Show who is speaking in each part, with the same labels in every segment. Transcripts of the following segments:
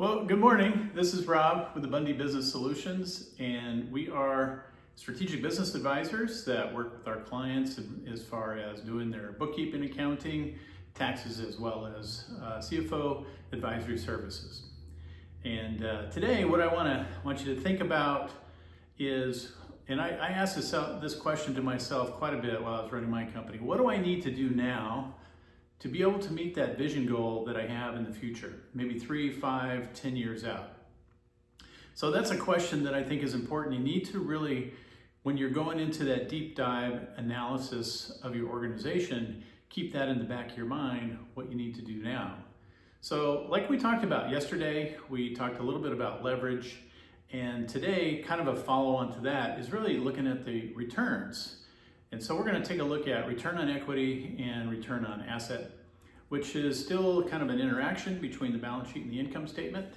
Speaker 1: Well, good morning. This is Rob with the Bundy Business Solutions, and we are strategic business advisors that work with our clients as far as doing their bookkeeping, accounting, taxes, as well as CFO advisory services. And today, what I want you to think about is, and I asked this question to myself quite a bit while I was running my company. What do I need to do now to be able to meet that vision goal that I have in the future, maybe 3, 5, 10 years out? So that's a question that I think is important. You need to really, when you're going into that deep dive analysis of your organization, keep that in the back of your mind, what you need to do now. So like we talked about yesterday, we talked a little bit about leverage, and today, kind of a follow-on to that, is really looking at the returns. And so we're going to take a look at return on equity and return on asset, which is still kind of an interaction between the balance sheet and the income statement.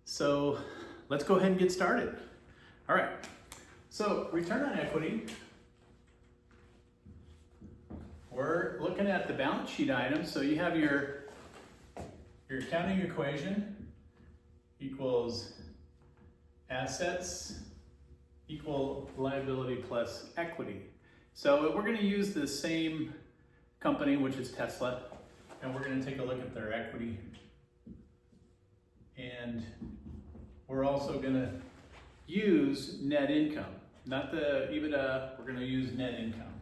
Speaker 1: So let's go ahead and get started. All right, so return on equity, we're looking at the balance sheet items. So you have your accounting equation equals assets equal liability plus equity. So we're going to use the same company, which is Tesla, and we're going to take a look at their equity. And we're also going to use net income, not the EBITDA, we're going to use net income.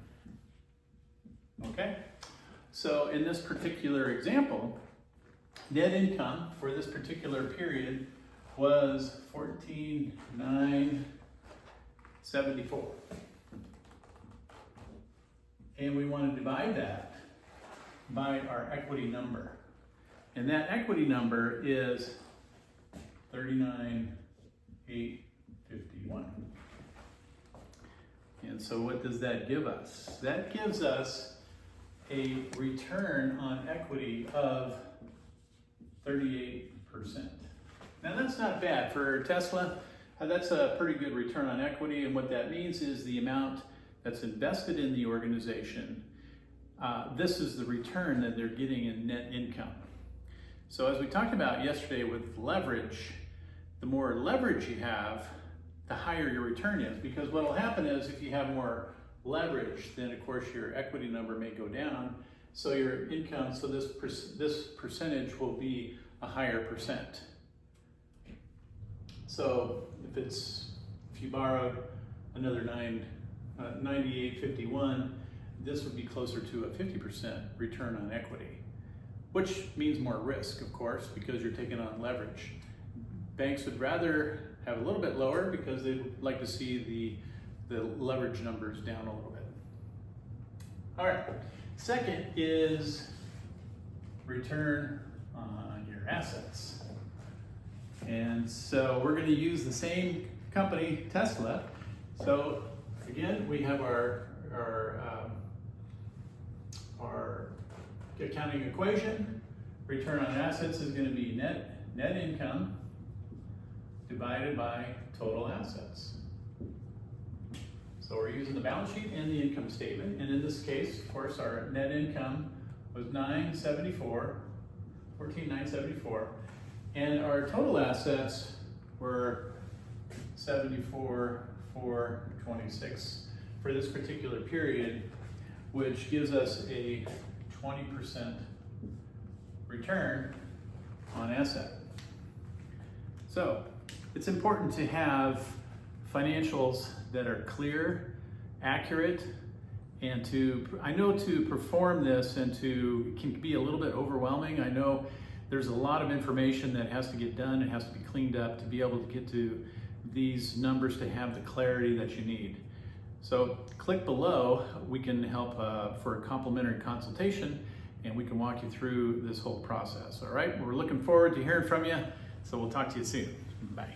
Speaker 1: Okay? So in this particular example, net income for this particular period was $14,974. And we want to divide that by our equity number. And that equity number is 39,851. And so what does that give us? That gives us a return on equity of 38%. Now that's not bad for Tesla. That's a pretty good return on equity, and what that means is the amount that's invested in the organization, this is the return that they're getting in net income. So as we talked about yesterday with leverage, the more leverage you have, the higher your return is, because what will happen is if you have more leverage, then of course your equity number may go down, so your income, so this percentage will be a higher percent. So if you borrowed another 98.51, this would be closer to a 50% return on equity, which means more risk, of course, because you're taking on leverage. Banks would rather have a little bit lower because they'd like to see the leverage numbers down a little bit. All right, second is return on your assets. And so we're going to use the same company, Tesla. So again, we have our accounting equation. Return on assets is going to be net income divided by total assets. So we're using the balance sheet and the income statement. And in this case, of course, our net income was $14,974. And our total assets were $74,426 for this particular period, which gives us a 20% return on asset. So it's important to have financials that are clear, accurate, and I know to perform this and it can be a little bit overwhelming. I know there's a lot of information that has to get done. It has to be cleaned up to be able to get to these numbers to have the clarity that you need. So click below, we can help for a complimentary consultation, and we can walk you through this whole process. All right, we're looking forward to hearing from you, so we'll talk to you soon. Bye.